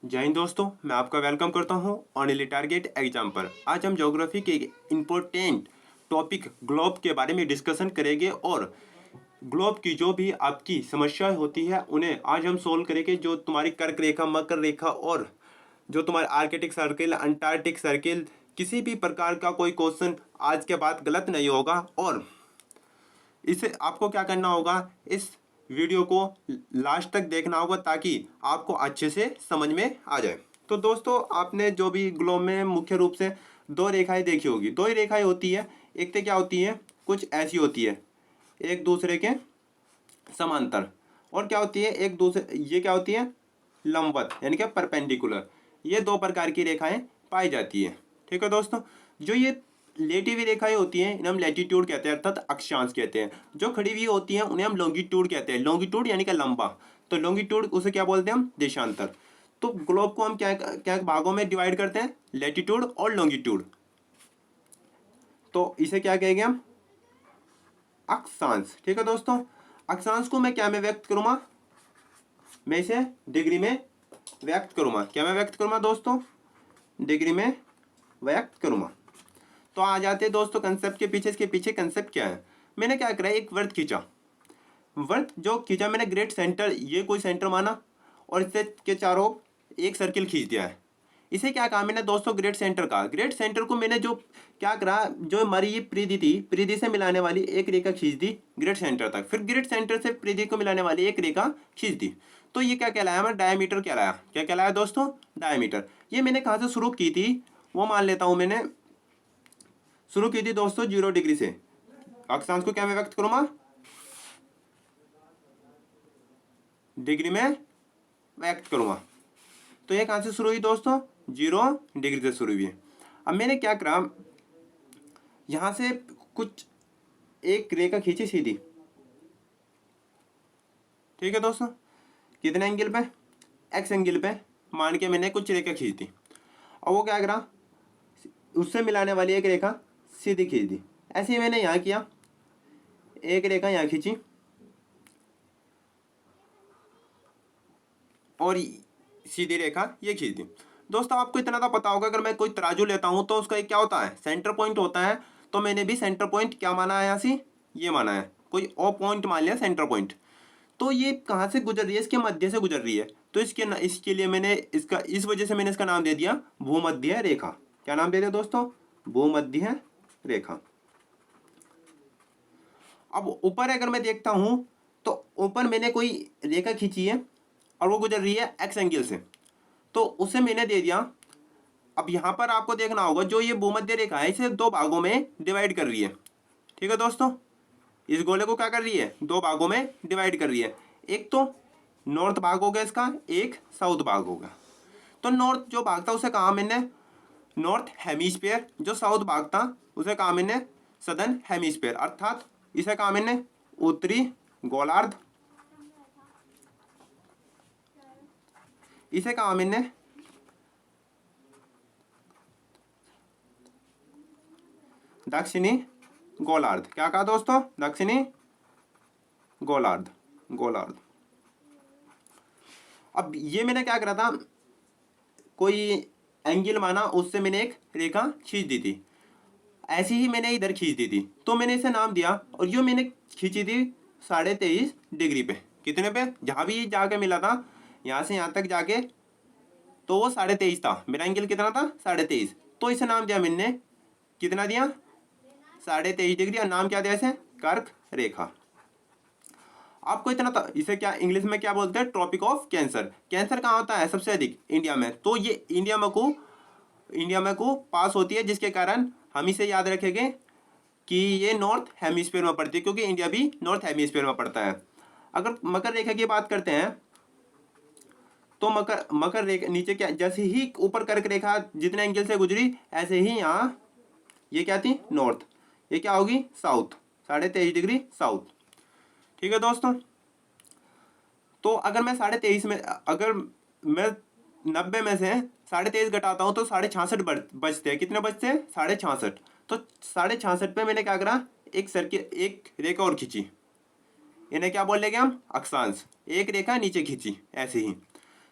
जय हिंद दोस्तों, मैं आपका वेलकम करता हूं ऑनली टारगेट एग्जाम पर। आज हम ज्योग्राफी के इम्पोर्टेंट टॉपिक ग्लोब के बारे में डिस्कशन करेंगे और ग्लोब की जो भी आपकी समस्याएं होती है उन्हें आज हम सोल्व करेंगे। जो तुम्हारी कर्क रेखा, मकर रेखा और जो तुम्हारे आर्कटिक सर्किल, अंटार्कटिक सर्किल, किसी भी प्रकार का कोई क्वेश्चन आज के बाद गलत नहीं होगा। और इसे आपको क्या करना होगा, इस वीडियो को लास्ट तक देखना होगा ताकि आपको अच्छे से समझ में आ जाए। तो दोस्तों, आपने जो भी ग्लोब में मुख्य रूप से दो रेखाएं देखी होगी। दो ही रेखाएं होती है। एक तो क्या होती है, कुछ ऐसी होती है एक दूसरे के समांतर, और क्या होती है एक दूसरे, ये क्या होती है लंबवत, यानी कि परपेंडिकुलर। ये दो प्रकार की रेखाएं पाई जाती है। ठीक है दोस्तों, जो ये लेटी हुई रेखाएं होती हैं इन्हें हम लैटिट्यूड कहते हैं, अर्थात अक्षांश कहते हैं। जो खड़ी हुई होती हैं उन्हें हम लॉन्गिट्यूड कहते हैं। लॉन्गिट्यूड यानी कि लंबा, तो लॉन्गिट्यूड उसे क्या बोलते हैं हम, देशांतर। तो ग्लोब को हम क्या क्या भागों में डिवाइड करते हैं, लैटिट्यूड और लॉन्गिट्यूड। तो इसे क्या कहेंगे हम, अक्षांश। ठीक है दोस्तों, अक्षांश को मैं क्या में व्यक्त करूंगा, मैं इसे डिग्री में व्यक्त करूंगा। क्या मैं व्यक्त करूंगा दोस्तों, डिग्री में व्यक्त करूंगा। तो आ जाते हैं दोस्तों कंसेप्ट के पीछे। इसके पीछे कंसेप्ट क्या है, मैंने क्या करा, एक वृत्त खींचा। वृत्त जो खींचा मैंने, ग्रेट सेंटर, ये कोई सेंटर माना और इससे के चारों एक सर्किल खींच दिया है। इसे क्या कहा मैंने दोस्तों, ग्रेट सेंटर का। ग्रेट सेंटर को मैंने जो क्या करा, जो हमारी ये परिधि थी, परिधि से मिलाने वाली एक रेखा खींच दी ग्रेट सेंटर तक। फिर ग्रेट सेंटर से परिधि को मिलाने वाली एक रेखा खींच दी। तो ये क्या कहलाया हमारा, डायमीटर कहलाया। क्या कहलाया दोस्तों, डायमीटर। ये मैंने कहाँ से शुरू की थी वो मान लेता हूँ। मैंने शुरू की थी दोस्तों 0 डिग्री से। अक्षांश को क्या मैं व्यक्त करूंगा, डिग्री में व्यक्त करूंगा। तो ये कहाँ से शुरू हुई दोस्तों, 0 डिग्री से शुरू हुई है। अब मैंने क्या करा, यहां से कुछ एक रेखा खींची सीधी। ठीक है दोस्तों, कितने एंगल पे, एक्स एंगल पे मान के मैंने कुछ रेखा खींच दी। और वो क्या करा, उससे मिलाने वाली एक रेखा सीधी खींच दी। ऐसे ही मैंने यहाँ किया, एक रेखा यहाँ खींची और सीधी रेखा ये खींच दी। दोस्तों आपको इतना तो पता होगा, अगर मैं कोई तराजू लेता हूँ तो उसका एक क्या होता है, सेंटर पॉइंट होता है। तो मैंने भी सेंटर पॉइंट क्या माना है, यहाँ से ये माना है, कोई ओ पॉइंट मान लिया सेंटर पॉइंट। तो ये कहाँ से गुजर रही है, इसके मध्य से गुजर रही है। तो इसके लिए मैंने इसका, इस वजह से मैंने इसका नाम दे दिया भूमध्य रेखा। क्या नाम दे दिया दोस्तों, भूमध्य रेखा। अब ऊपर अगर मैं देखता हूं तो ऊपर मैंने कोई रेखा खींची है और वो गुजर रही है एक्स एंगल से, तो उसे मैंने दे दिया। अब यहां पर आपको देखना होगा, जो ये भूमध्य रेखा है इसे दो भागों में डिवाइड कर रही है। ठीक है दोस्तों, इस गोले को क्या कर रही है, दो भागों में डिवाइड कर रही है। एक तो नॉर्थ भाग होगा इसका, एक साउथ भाग होगा। तो नॉर्थ जो भाग था उसे कहा मैंने नॉर्थ हेमिस्फीयर, जो साउथ भाग था उसे कहा मैंने सदर्न हेमिस्फीयर, अर्थात इसे कहा मैंने उत्तरी गोलार्ध, इसे कहा मैंने दक्षिणी गोलार्ध। क्या कहा दोस्तों, दक्षिणी गोलार्ध, गोलार्ध। अब ये मैंने क्या करा था, कोई एंगल माना, उससे मैंने एक रेखा खींच दी थी। ऐसी ही मैंने इधर खींच दी थी, तो मैंने इसे नाम दिया। और ये मैंने खींची थी 23.5 डिग्री पे। कितने पे, जहाँ भी जाके मिला था यहाँ से यहाँ तक जाके, तो वो 23.5 था। मेरा एंगल कितना था, 23.5। तो इसे नाम दिया मैंने, कितना दिया, 23.5 डिग्री। और नाम क्या दिया इसे, कर्क रेखा। आपको इतना था, इसे क्या इंग्लिश में क्या बोलते हैं, ट्रॉपिक ऑफ कैंसर। कैंसर कहाँ होता है सबसे अधिक, इंडिया में। तो ये इंडिया में को पास होती है, जिसके कारण हम इसे याद रखेंगे कि ये नॉर्थ हेमिस्फीयर में पड़ती है, क्योंकि इंडिया भी नॉर्थ हेमिस्फीयर में पड़ता है। अगर मकर रेखा की बात करते हैं तो मकर रेखा नीचे क्या, जैसे ही ऊपर कर्क रेखा जितने एंगल से गुजरी, ऐसे ही यहाँ ये क्या थी, नॉर्थ, ये क्या होगी, साउथ, 23.5 डिग्री साउथ। ठीक है दोस्तों, तो अगर मैं 23.5 में, अगर मैं 90 में से 23.5 घटाता हूँ तो 66.5 बचते हैं। कितने बचते हैं, 66.5। तो 66.5 पे मैंने क्या करा, एक सर्किल, एक रेखा और खींची। इन्हें क्या बोल लेंगे हम, अक्षांश। एक रेखा नीचे खींची ऐसे ही।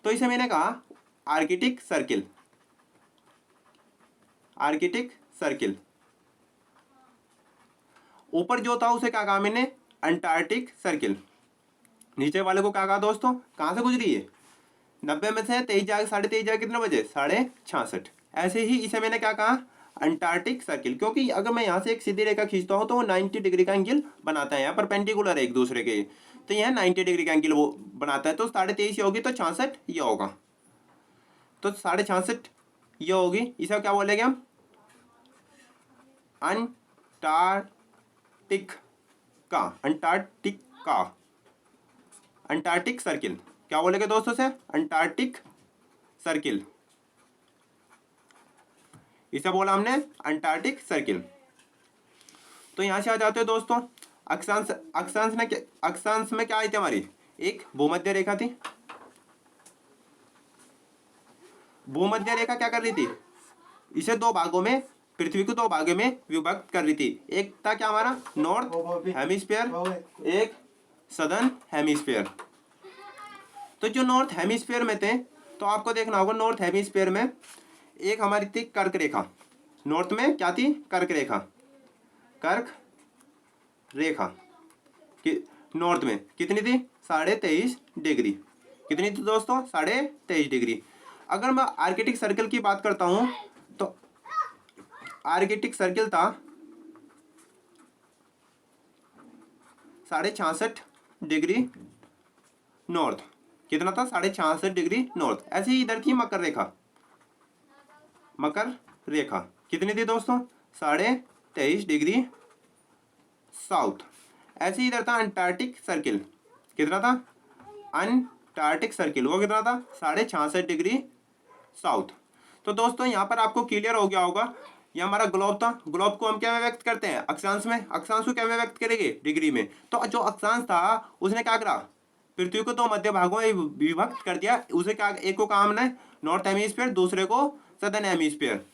तो इसे मैंने कहा आर्कटिक सर्किल, आर्कटिक सर्किल। ऊपर जो था उसे क्या कहा मैंने, अंटार्कटिक सर्किल। नीचे वाले को क्या कहा दोस्तों, कहाँ से गुजरी है, 90 में से 23 जाके 23.5 जाके कितने बजे, 66.5। ऐसे ही इसे मैंने क्या कहा, अंटार्कटिक सर्किल, क्योंकि अगर मैं यहाँ से एक सीधी रेखा खींचता हूँ तो वो 90 डिग्री का एंगल बनाता है, यहाँ पर पेंटिकुलर है एक दूसरे के, तो यह 90 डिग्री का एंगल वो बनाता है। तो 23.5 ये होगी तो 66 ये होगा, तो 66.5 ये होगी। इसे क्या बोलेंगे हम, अंटार्कटिक का, अंटार्कटिक का, अंटार्कटिक सर्किल। क्या बोलेंगे दोस्तों से, अंटार्कटिक सर्किल, इसे बोला हमने अंटार्कटिक सर्किल। तो यहां से आ जाते हो दोस्तों, अक्षांश, अक्षांश में क्या आई थी हमारी, एक भूमध्य रेखा थी। भूमध्य रेखा क्या कर रही थी, इसे दो भागों में, पृथ्वी को दो भागों में विभक्त कर रही थी। एक था क्या हमारा नॉर्थ हेमिस्फीयर, एक सदर्न हेमिस्फीयर। तो जो नॉर्थ हेमिस्फीयर में थे, तो आपको देखना होगा नॉर्थ हेमिस्फीयर में एक हमारी थी कर्क रेखा। नॉर्थ में क्या थी, कर्क रेखा, कर्क रेखा कि नॉर्थ में कितनी थी, 23.5 डिग्री। कितनी थी दोस्तों, 23.5 डिग्री। अगर मैं आर्कटिक सर्कल की बात करता हूं तो आर्कटिक सर्कल था 66.5 डिग्री नॉर्थ। कितना था, 66.5 डिग्री नॉर्थ। ऐसे ही इधर थी मकर रेखा, मकर रेखा कितनी थी दोस्तों, 23.5 डिग्री साउथ। ऐसे ही इधर था अंटार्कटिक सर्किल, कितना था, अंटार्कटिक सर्किल वो कितना था, 66.5 डिग्री साउथ। तो दोस्तों यहाँ पर आपको क्लियर हो गया होगा, ये हमारा ग्लोब था। ग्लोब को हम क्या में व्यक्त करते हैं, अक्षांश में। अक्षांश को क्या में व्यक्त करेंगे, डिग्री में। तो जो अक्षांश था उसने क्या करा, पृथ्वी को दो मध्य भागों में विभक्त कर दिया। उसे क्या, एक को कहा हमने नॉर्थ हेमिस्फीयर, दूसरे को सदर्न हेमिस्फीयर।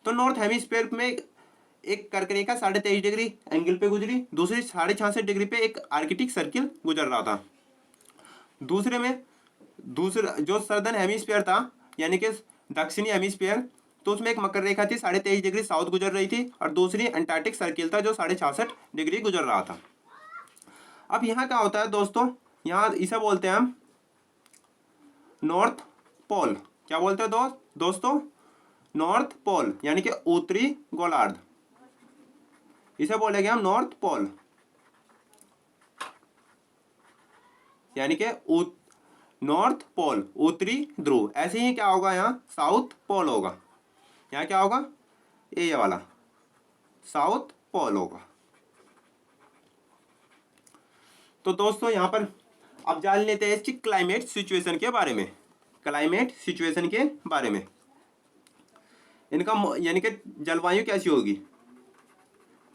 तो नॉर्थ हेमिस्फीयर में एक कर्क रेखा 23.5 डिग्री एंगल पे गुजरी, दूसरी 66.5 डिग्री पे एक आर्कटिक सर्किल गुजर रहा था। दूसरे में, दूसरा जो सदर्न हेमिस्फीयर था यानी कि दक्षिणी हेमिस्फीयर, तो उसमें एक मकर रेखा थी 23.5 डिग्री साउथ गुजर रही थी, और दूसरी अंटार्कटिक सर्किल था जो 66.5 डिग्री गुजर रहा था। अब यहाँ क्या होता है दोस्तों, यहाँ इसे बोलते हैं हम नॉर्थ पोल। क्या बोलते हैं दोस्तों, नॉर्थ पोल यानी कि उत्तरी गोलार्ध, इसे बोलेंगे हम नॉर्थ पोल यानी कि नॉर्थ पोल, उत्तरी ध्रुव। ऐसे ही क्या होगा, यहाँ साउथ पोल होगा। यहाँ क्या होगा, ये वाला साउथ पोल होगा। तो दोस्तों यहाँ पर अब जान लेते हैं इसकी क्लाइमेट सिचुएशन के बारे में। क्लाइमेट सिचुएशन के बारे में, इनका यानी कि जलवायु कैसी होगी,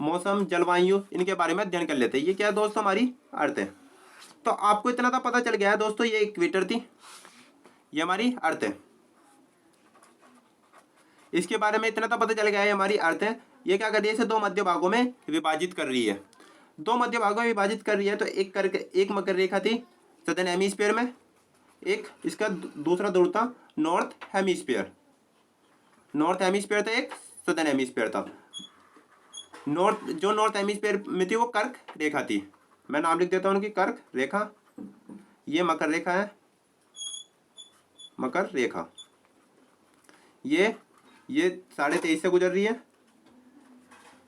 मौसम, जलवायु, इनके बारे में अध्ययन कर लेते हैं। ये क्या है दोस्तों, हमारी अर्थ है। तो आपको इतना तो पता चल गया है दोस्तों, ये इक्वेटर थी, ये हमारी अर्थ है। इसके बारे में इतना तो पता चल गया है, हमारी अर्थ है। ये क्या कर रही है, इसे दो मध्य भागों में विभाजित कर रही है। दो मध्य भागों में विभाजित कर रही है। तो एक करके एक मकर रेखा थी सदर्न हेमिस्फीयर में, एक इसका दूसरा ध्रुव था नॉर्थ हेमिस्फीयर। नॉर्थ हेमिस्फीयर था, एक सदर्न हेमिस्फीयर था। नॉर्थ हेमिस्फीयर में थी वो कर्क रेखा थी। मैं नाम लिख देता हूँ उनकी, कर्क रेखा। ये मकर रेखा है, मकर रेखा। ये 23.5 से गुजर रही है,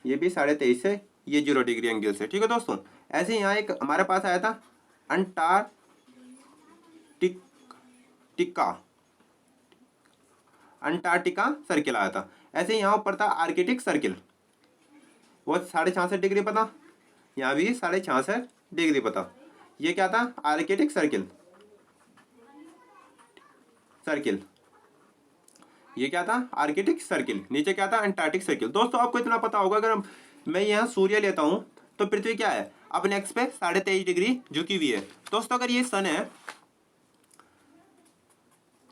ये भी 23.5 से, ये 0 डिग्री एंगल से। ठीक है दोस्तों। ऐसे ही यहाँ एक हमारे पास आया था अंटार्कटिका सर्किल आया था। ऐसे ही यहाँ ऊपर था आर्कटिक सर्किल, वो 66.5 डिग्री पता, यहाँ भी 66.5 डिग्री पता। ये क्या था, आर्कटिक सर्किल, ये क्या था, आर्कटिक सर्किल। नीचे क्या था, अंटार्कटिक सर्किल। दोस्तों आपको इतना पता होगा, अगर मैं यहाँ सूर्य लेता हूँ तो पृथ्वी क्या है, अपने एक्स पे 23.5 डिग्री झुकी हुई है। दोस्तों अगर ये सन है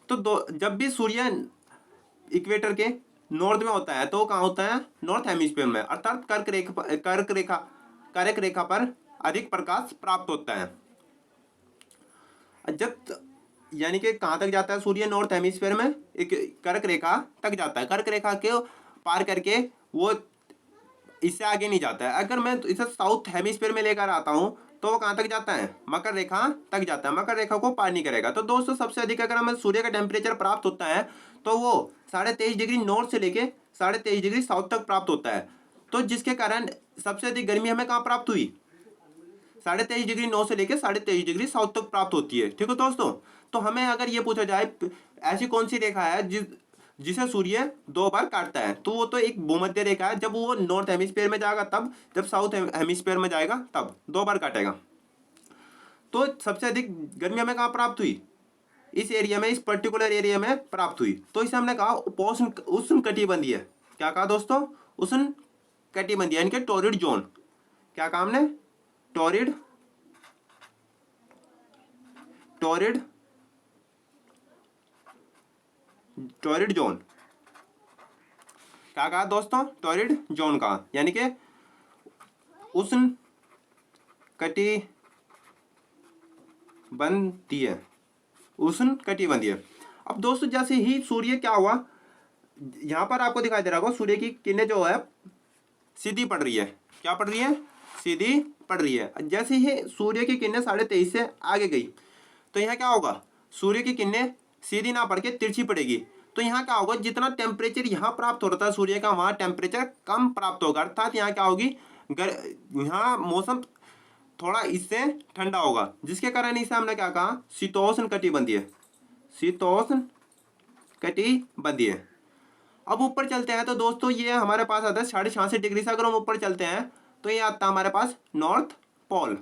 तो जब भी सूर्य इक्वेटर के नॉर्थ में होता है तो कहाँ होता है, नॉर्थ हेमिस्फीयर में, अर्थात कर्क रेखा पर अधिक प्रकाश प्राप्त होता है। जब यानी कि कहाँ तक जाता है सूर्य? नॉर्थ हेमिस्फीयर में एक कर्क रेखा तक जाता है। कर्क रेखा के पार करके वो इससे आगे नहीं जाता है। अगर मैं इसे साउथ हेमिस्फीयर में लेकर आता हूँ तो वो कहाँ तक जाता है? मकर रेखा तक जाता है, मकर रेखा को पार नहीं करेगा। तो दोस्तों सबसे अधिक अगर हमें सूर्य का टेम्परेचर प्राप्त होता है तो वो 23.5 डिग्री नॉर्थ से लेके 23.5 डिग्री साउथ तक प्राप्त होता है। तो जिसके कारण सबसे अधिक गर्मी हमें कहाँ प्राप्त हुई? 23.5 डिग्री नॉर्थ से लेकर 23.5 डिग्री साउथ तक प्राप्त होती है। ठीक है दोस्तों। तो हमें अगर ये पूछा जाए ऐसी कौन सी रेखा है जिसे सूर्य 2 बार काटता है, तो वो तो एक भूमध्य रेखा है। जब वो नॉर्थ हेमिस्फीयर में जाएगा तब, जब साउथ हेमिस्फीयर में जाएगा तब 2 बार काटेगा। तो सबसे अधिक गर्मी हमें कहाँ प्राप्त हुई? इस एरिया में, इस पर्टिकुलर एरिया में प्राप्त हुई। तो इसे हमने कहा उष्ण कटिबंधीय। क्या कहा दोस्तों? उष्ण कटिबंधीय यानी कि टॉरिड जोन। क्या कहा हमने? Torrid zone. क्या कहा दोस्तों? टॉरिड जोन का यानी कि उष्ण कटिबंधीय, उष्ण कटिबंधीय। अब दोस्तों जैसे ही सूर्य क्या हुआ, यहां पर आपको दिखाई दे रहा होगा सूर्य की किरणें जो है सीधी पड़ रही है। क्या पड़ रही है? सीधी पड़ रही है। जैसे ही सूर्य की किरणें 23.5 से आगे गई तो यहाँ क्या होगा? सूर्य की किरणें सीधी ना पड़ के तिरछी पड़ेगी। तो यहाँ क्या होगा? जितना टेम्परेचर यहाँ प्राप्त हो रहा था सूर्य का, वहाँ टेम्परेचर कम प्राप्त होगा। अर्थात यहाँ क्या होगी? यहाँ मौसम थोड़ा इससे ठंडा होगा, जिसके कारण इसे हमने क्या कहा? शीतोष्ण कटिबंधीय। शीतोष्ण कटिबंधीय। अब ऊपर चलते हैं तो दोस्तों ये हमारे पास आता है 66.5 डिग्री से। अगर हम ऊपर चलते हैं तो ये आता है हमारे पास नॉर्थ पोल।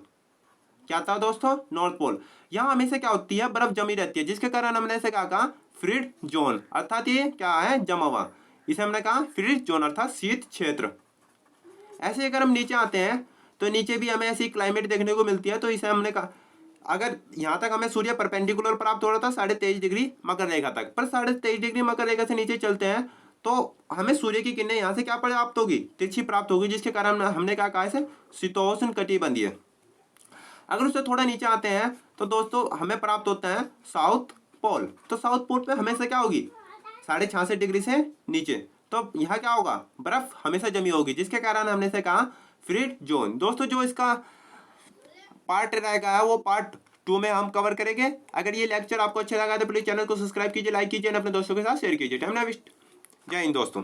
क्या आता है दोस्तों? North Pole. यहाँ हमेशा क्या होती है? बर्फ जमी रहती है, जिसके कारण हमने इसे क्या कहा? Frigid zone. अर्थात ये क्या है? जमा हुआ। इसे हमने कहा फ्रीड जोन अर्थात शीत क्षेत्र। ऐसे अगर हम नीचे आते हैं तो नीचे भी हमें ऐसी क्लाइमेट देखने को मिलती है। तो इसे हमने कहा अगर यहाँ तक हमें सूर्य परपेंडिकुलर प्राप्त हो रहा था 23.5 डिग्री मकर रेखा तक, पर 23.5 डिग्री मकर रेखा से नीचे चलते हैं तो हमें सूर्य की किरणें यहाँ से क्या प्राप्त होगी? तिरछी प्राप्त होगी, जिसके कारण हमने क्या कहा? इसे शीतोष्ण कटिबंधीय। अगर उससे थोड़ा नीचे आते हैं तो दोस्तों हमें प्राप्त होता है साउथ पोल। तो साउथ पोल पे हमेशा क्या होगी? 66.5 डिग्री से नीचे। तो यहाँ क्या होगा? बर्फ हमेशा जमी होगी, जिसके कारण हमने से कहा फ्रीड जोन। दोस्तों जो इसका पार्ट रहेगा वो पार्ट 2 में हम कवर करेंगे। अगर ये लेक्चर आपको अच्छा लगा तो प्लीज चैनल को सब्सक्राइब कीजिए, लाइक कीजिए, अपने दोस्तों के साथ शेयर कीजिए। टाइम ना वेस्ट। जय हिंद दोस्तों।